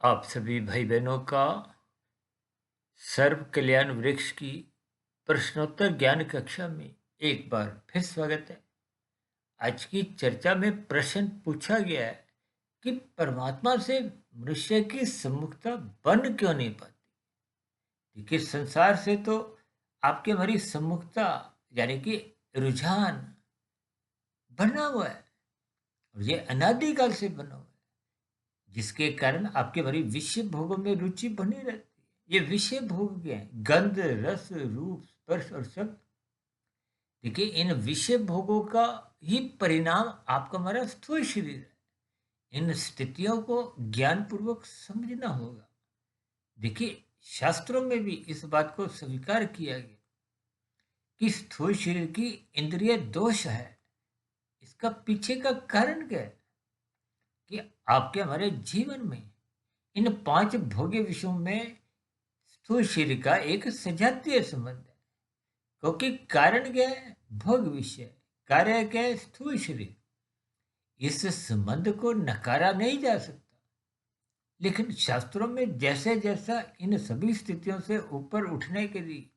आप सभी भाई बहनों का सर्व कल्याण वृक्ष की प्रश्नोत्तर ज्ञान कक्षा में एक बार फिर स्वागत है। आज की चर्चा में प्रश्न पूछा गया है कि परमात्मा से मनुष्य की सम्मुखता बन क्यों नहीं पाती। देखिए, संसार से तो आपकी हमारी सम्मुखता यानी कि रुझान बना हुआ है और ये अनादिकाल से बना हुआ है, जिसके कारण आपके भरी विषय भोगों में रुचि बनी रहती है। ये विषय भोग क्या है? गंध, रस, रूप, स्पर्श और शब्द। देखिए, इन विषय भोगों का ही परिणाम आपका हमारा स्थूल शरीर है। इन स्थितियों को ज्ञान पूर्वक समझना होगा। देखिए, शास्त्रों में भी इस बात को स्वीकार किया गया कि स्थूल शरीर की इंद्रिय दोष है। इसका पीछे का कारण क्या है? कि आपके हमारे जीवन में इन पांच भोग्य विषयों में स्थूल शरीर का एक सजातीय संबंध है। क्योंकि कारण क्या है? भोग विषय। कार्य क्या है? स्थूल शरीर। इस संबंध को नकारा नहीं जा सकता। लेकिन शास्त्रों में जैसे जैसा इन सभी स्थितियों से ऊपर उठने के लिए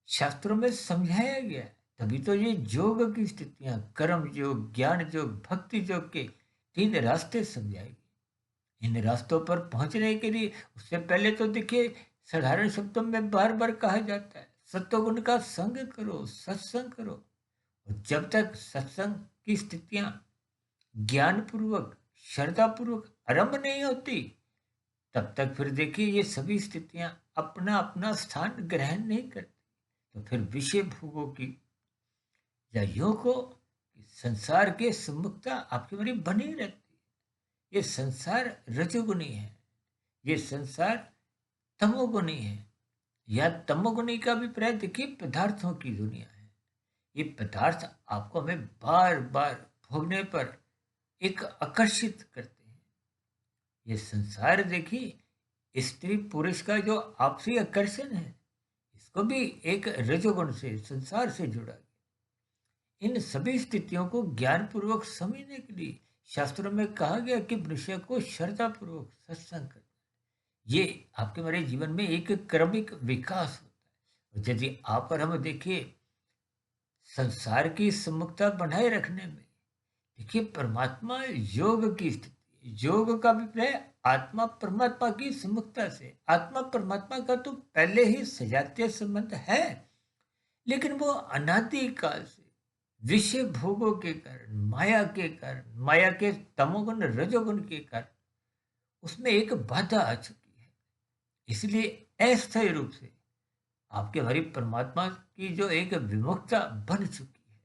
शास्त्रों में समझाया गया है, तभी तो ये योग की स्थितियां, कर्म योग, ज्ञान योग, भक्ति योग के तीन रास्ते समझाए गए। इन रास्तों पर पहुंचने के लिए उससे पहले तो देखिए, साधारण शब्दों में बार बार कहा जाता है, सत्वगुण का संग करो, सत्संग करो। और जब तक सत्संग की स्थितियां ज्ञान पूर्वक, श्रद्धा पूर्वक आरंभ नहीं होती, तब तक फिर देखिए ये सभी स्थितियां अपना अपना स्थान ग्रहण नहीं करती। तो फिर विषय भोगों की या योग को कि संसार के सम्मुखता आपकी बड़ी बनी रहती है। ये संसार रजोगुणी है, ये संसार तमोगुणी है। या तमोगुणी का भी प्राय देखिए पदार्थों की दुनिया है। ये पदार्थ आपको हमें बार बार भोगने पर एक आकर्षित करते हैं। ये संसार देखिए, स्त्री पुरुष का जो आपसी आकर्षण है, इसको भी एक रजोगुण से, संसार से जुड़ा गया। इन सभी स्थितियों को ज्ञान पूर्वक समझने के लिए शास्त्रों में कहा गया कि मनुष्य को श्रद्धा पूर्वक सत्संग करना। ये आपके हमारे जीवन में एक क्रमिक विकास होता है। और यदि आप और हम देखिए, संसार की सम्मुखता बनाए रखने में देखिए परमात्मा योग की स्थिति, योग का अभिप्राय आत्मा परमात्मा की सम्मुखता से। आत्मा परमात्मा का तो पहले ही सजातीय संबंध है, लेकिन वो अनादि काल से विषय भोगों के कारण, माया के कारण, माया के तमोगुण रजोगुण के कारण उसमें एक बाधा आ चुकी है। इसलिए अस्थायी रूप से आपके हरि परमात्मा की जो एक विमुक्ता बन चुकी है,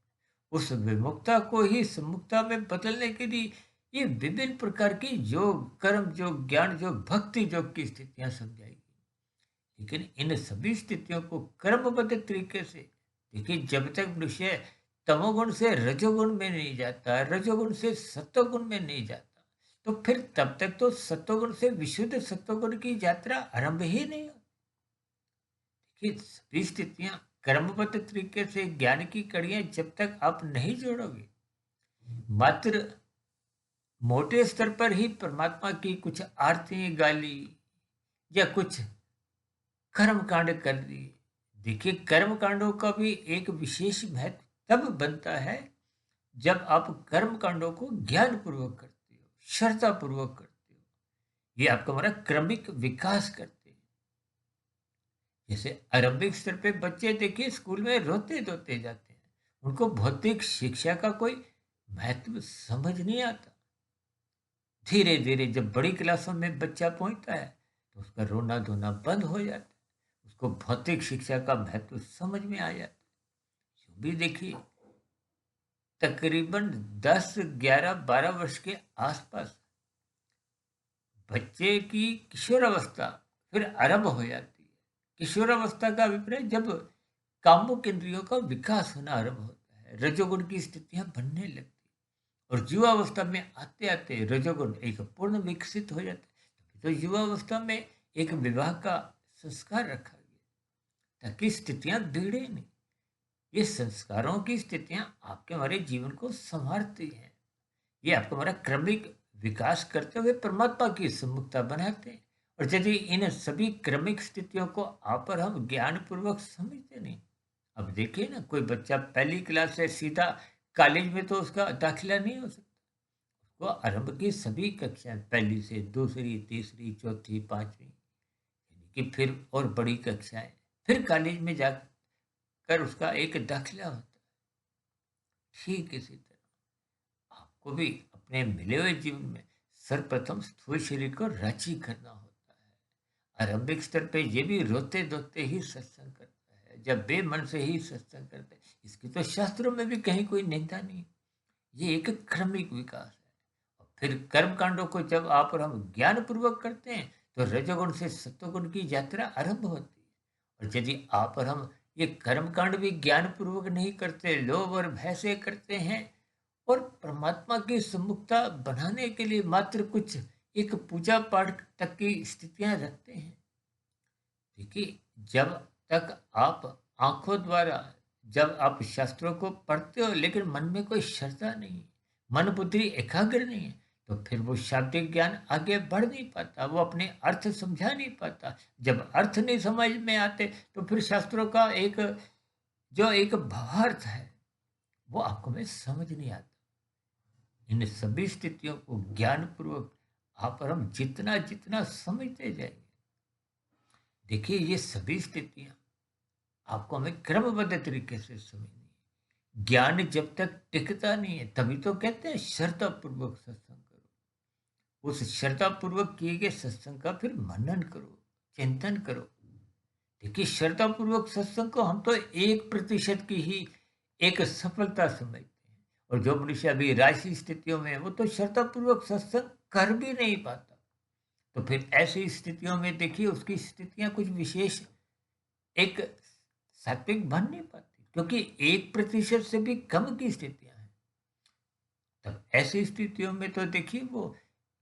उस विमुक्ता को ही सम्मुक्ता में बदलने के लिए ये विभिन्न प्रकार की योग, कर्म योग, ज्ञान योग, भक्ति योग की स्थितियां समझाई। लेकिन इन सभी स्थितियों को क्रमबद्ध तरीके से देखिए, जब तक मनुष्य तमोगुण से रजोगुण में नहीं जाता, रजोगुण से सत्वगुण में नहीं जाता, तो फिर तब तक तो सत्वगुण से विशुद्ध सत्वगुण की यात्रा आरंभ ही नहीं होती। देखिए, सभी स्थितियां क्रमबद्ध तरीके से ज्ञान की कड़ियां जब तक आप नहीं जोड़ोगे, मात्र मोटे स्तर पर ही परमात्मा की कुछ आरती गा ली या कुछ कर्म कांड कर दिए। देखिए, कर्म कांडों का भी एक विशेष महत्व तब बनता है जब आप कर्म कांडों को ज्ञान पूर्वक करते हो, श्रद्धा पूर्वक करते हो। ये आपका हमारा क्रमिक विकास करते हैं। जैसे आरंभिक स्तर पे बच्चे देखिए स्कूल में रोते धोते जाते हैं, उनको भौतिक शिक्षा का कोई महत्व समझ नहीं आता। धीरे धीरे जब बड़ी क्लासों में बच्चा पहुंचता है, तो उसका रोना धोना बंद हो जाता है, उसको भौतिक शिक्षा का महत्व समझ में आ जाता है। यूं भी देखिए, तकरीबन 10, 11, 12 वर्ष के आसपास बच्चे की किशोरावस्था फिर आरंभ हो जाती है। किशोरावस्था का अभिप्राय जब कामुक इंद्रियों का विकास होना आरंभ होता है, रजोगुण की स्थितियां बनने लगती है। और युवावस्था में आते आते रजोगुण एक पूर्ण विकसित हो जाता है। तो युवावस्था में एक विवाह का संस्कार रखा गया ताकि स्थितियां बिगड़े नहीं। ये संस्कारों की स्थितियां आपके हमारे जीवन को संवारती हैं। ये आपका हमारा क्रमिक विकास करते हुए परमात्मा की सम्मुखता बनाते हैं। और यदि इन सभी क्रमिक स्थितियों को आप और हम ज्ञानपूर्वक समझते नहीं, अब देखिए ना, कोई बच्चा पहली क्लास से सीधा कॉलेज में तो उसका दाखिला नहीं हो सकता। वो आरंभ की सभी कक्षाएं, पहली से दूसरी, तीसरी, चौथी, पांचवी, यानी कि फिर और बड़ी कक्षाएं, फिर कॉलेज में जाकर उसका एक दाखिला होता है। ठीक इसी तरह आपको भी अपने मिले हुए जीवन में सर्वप्रथम स्थूल शरीर को राजी करना होता है। आरंभिक स्तर पे ये भी रोते धोते ही सत्संग करता है, जब बेमन से ही सत्संग करते हैं। इसकी तो शास्त्रों में भी कहीं कोई निंदा नहीं। ये एक क्रमिक विकास है। और फिर कर्म कांडों को जब आप और हम ज्ञान पूर्वक करते हैं, तो रजोगुण से सत्वगुण की यात्रा आरंभ होती है। और यदि आप और हम ये कर्म कांड भी ज्ञान पूर्वक नहीं करते, लोभ और भय से करते हैं, और परमात्मा की सम्मुखता बनाने के लिए मात्र कुछ एक पूजा पाठ तक की स्थितियां रखते हैं, देखिए, जब तक आप आंखों द्वारा, जब आप शास्त्रों को पढ़ते हो लेकिन मन में कोई श्रद्धा नहीं है, मन बुद्धि एकाग्र नहीं है, तो फिर वो शाब्दिक ज्ञान आगे बढ़ नहीं पाता, वो अपने अर्थ समझा नहीं पाता। जब अर्थ नहीं समझ में आते, तो फिर शास्त्रों का एक जो एक भावार्थ है, वो आपको में समझ नहीं आता। इन सभी स्थितियों को ज्ञान पूर्वक आप और हम जितना जितना समझते जाएंगे, देखिए ये सभी स्थितियां आपको हमें क्रमबद्ध तरीके से समझनी है। ज्ञान जब तक टिकता नहीं है, तभी तो कहते हैं श्रद्धा पूर्वक सत्संग करो। उस श्रद्धा पूर्वक किए गए सत्संग का फिर मनन करो, चिंतन करो। देखिए, श्रद्धा पूर्वक सत्संग को हम तो 1% की ही एक सफलता समझते हैं। और जो मनुष्य अभी राशि स्थितियों में है, वो तो श्रद्धा पूर्वक सत्संग कर भी नहीं पाता। तो फिर ऐसी स्थितियों में देखिए, उसकी स्थितियां कुछ विशेष एक सात्विक बन नहीं पाती, क्योंकि 1% से भी कम की स्थितियां हैं। तब ऐसी स्थितियों में तो देखिए, वो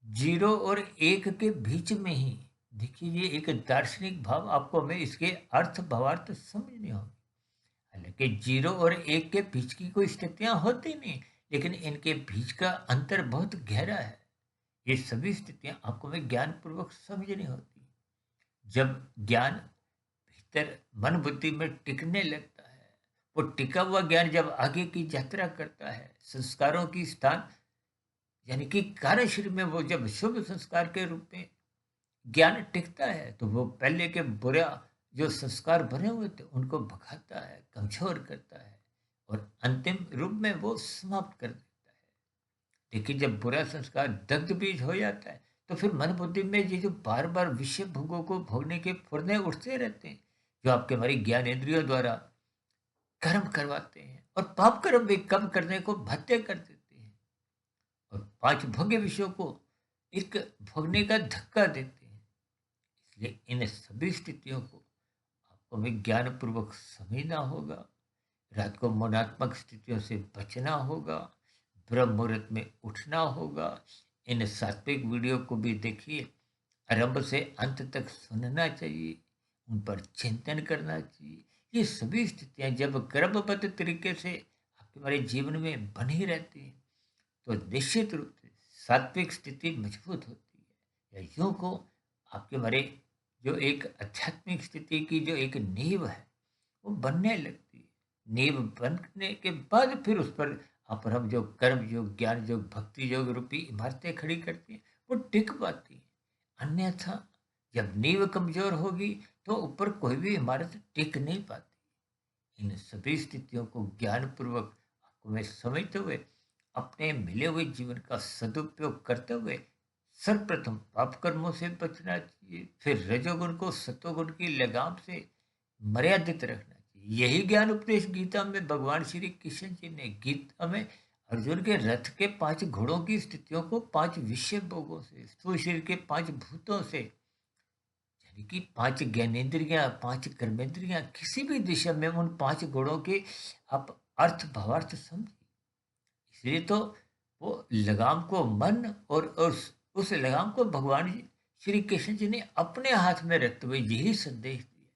0 और 1 के बीच में ही, देखिए ये एक दार्शनिक भाव आपको हमें इसके अर्थ भावार्थ समझने होंगे। हालांकि 0 और 1 के बीच की कोई स्थितियां होती नहीं, लेकिन इनके बीच का अंतर बहुत गहरा है। ये सभी स्थितियां आपको हमें ज्ञान पूर्वक समझनी होती। जब ज्ञान भीतर मन बुद्धि में टिकने लगता है, वो टिका हुआ ज्ञान जब आगे की यात्रा करता है, संस्कारों की स्थान, यानी कि कार्य शरीर में वो जब शुभ संस्कार के रूप में ज्ञान टिकता है, तो वो पहले के बुरा जो संस्कार बने हुए थे उनको भगाता है, कमजोर करता है, और अंतिम रूप में वो समाप्त कर देता है। लेकिन जब बुरा संस्कार दग्ध बीज हो जाता है, तो फिर मन बुद्धि में ये जो बार बार विषय भोगों को भोगने के फुरने उठते रहते हैं, जो आपके हमारी ज्ञान इंद्रियों द्वारा कर्म करवाते हैं, और पाप कर्म भी कम करने को भत्ते कर देते हैं, और 5 भोग्य विषयों को एक भोगने का धक्का देते हैं। इसलिए इन सभी स्थितियों को आपको विज्ञान पूर्वक समझना होगा। रात को मौनात्मक स्थितियों से बचना होगा, ब्रह्म मुहूर्त में उठना होगा। इन सात्विक वीडियो को भी देखिए, आरंभ से अंत तक सुनना चाहिए, उन पर चिंतन करना चाहिए। ये सभी स्थितियां जब क्रमबद्ध तरीके से आपके हमारे जीवन में बनी रहती हैं, तो निश्चित रूप से सात्विक स्थिति मजबूत होती है, या यूं को आपके हमारे जो एक आध्यात्मिक स्थिति की जो एक नींव है, वो बनने लगती है। नींव बनने के बाद फिर उस पर आप और हम जो कर्म योग, ज्ञान योग, भक्ति योग रूपी इमारतें खड़ी करती हैं, वो टिक पाती हैं। अन्यथा जब नींव कमजोर होगी, तो ऊपर कोई भी इमारत टिक नहीं पाती। इन सभी स्थितियों को ज्ञान पूर्वक आपको मैं समझते हुए अपने मिले हुए जीवन का सदुपयोग करते हुए सर्वप्रथम पाप कर्मों से बचना चाहिए, फिर रजोगुण को सत्वगुण की लगाम से मर्यादित रखना चाहिए। यही ज्ञान उपदेश गीता में भगवान श्री कृष्ण जी ने गीता में अर्जुन के रथ के 5 घोड़ों की स्थितियों को 5 विषय भोगों से, स्थूल शरीर के 5 भूतों से, यानी कि 5 ज्ञानेंद्रियां, 5 कर्मेंद्रियां, किसी भी दिशा में उन 5 घोड़ों के आप अर्थ भावार्थ समझिए। इसलिए तो वो लगाम को मन और उस लगाम को भगवान श्री कृष्ण जी ने अपने हाथ में रखते हुए यही संदेश दिया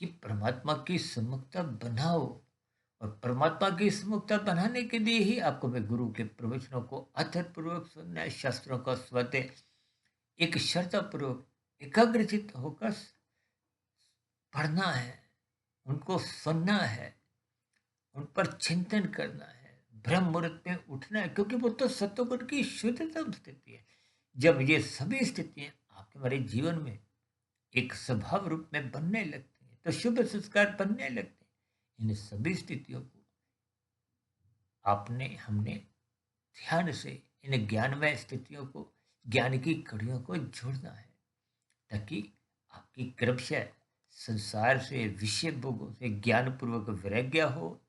कि परमात्मा की सम्मुखता बनाओ, और परमात्मा की सम्मुखता बनाने के लिए ही आपको मैं गुरु के प्रवचनों को अर्थपूर्वक सुनना है, शास्त्रों का स्वाध्याय एक श्रद्धापूर्वक एकाग्रचित होकर पढ़ना है, उनको सुनना है, उन पर चिंतन करना है, ब्रह्म मुहूर्त में उठना है, क्योंकि वो तो सत्वगुण की शुद्धतम स्थिति है। जब ये सभी स्थितियां आपके हमारे जीवन में एक स्वभाव रूप में बनने लगती हैं, तो शुभ संस्कार बनने लगते हैं। इन सभी स्थितियों को आपने हमने ध्यान से इन ज्ञानमय स्थितियों को, ज्ञान की कड़ियों को जोड़ना है, ताकि आपकी क्रमशः संसार से, विषय भोगों से ज्ञान पूर्वक वैराग्य हो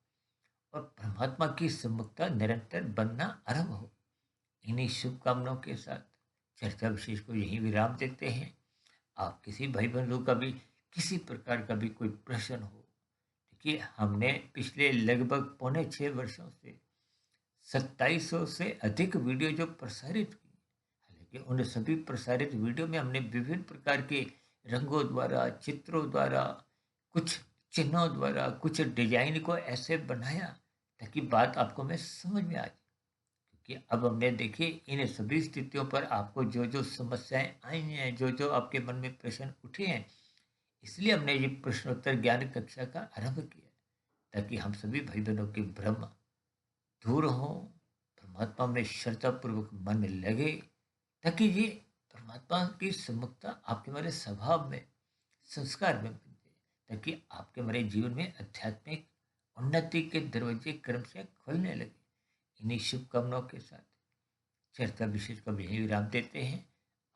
और परमात्मा की सम्मुखता निरंतर बनना आरंभ हो। इन्हीं शुभकामनाओं के साथ चर्चा विशेष को यहीं विराम देते हैं। आप किसी भाई बंधु का भी किसी प्रकार का भी कोई प्रश्न हो, देखिए हमने पिछले लगभग 6.25 वर्षों से 2700 से अधिक वीडियो जो प्रसारित की, हालांकि उन सभी प्रसारित वीडियो में हमने विभिन्न प्रकार के रंगों द्वारा, चित्रों द्वारा, कुछ चिन्हों द्वारा, कुछ डिजाइन को ऐसे बनाया ताकि बात आपको में समझ में आ जाए। क्योंकि अब हमने देखिए इन सभी स्थितियों पर आपको जो जो समस्याएं आई हैं, जो जो आपके मन में प्रश्न उठे हैं, इसलिए हमने ये प्रश्नोत्तर ज्ञान कक्षा का आरंभ किया, ताकि हम सभी भाई बहनों के भ्रम दूर हो, परमात्मा में श्रद्धापूर्वक मन लगे, ताकि ये परमात्मा की सम्मुखता आपके हमारे स्वभाव में, संस्कार में बन जाए, ताकि आपके हमारे जीवन में आध्यात्मिक उन्नति के दरवाजे क्रम से खुलने लगे। इन्हीं शुभकामनाओं के साथ चर्चा विशेष का यही विराम देते हैं।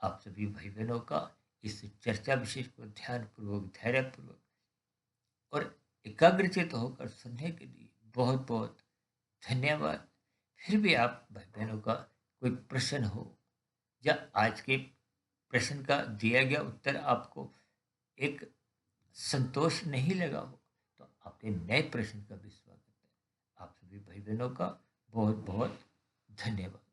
आप सभी भाई बहनों का इस चर्चा विशेष को ध्यान पूर्वक, धैर्य पूर्वक और एकाग्रचित होकर सुनने के लिए बहुत बहुत धन्यवाद। फिर भी आप भाई बहनों का कोई प्रश्न हो या आज के प्रश्न का दिया गया उत्तर आपको एक संतोष नहीं लगा हो, तो आपके नए प्रश्न का भी स्वागत है। आप सभी भाई बहनों का बहुत बहुत धन्यवाद।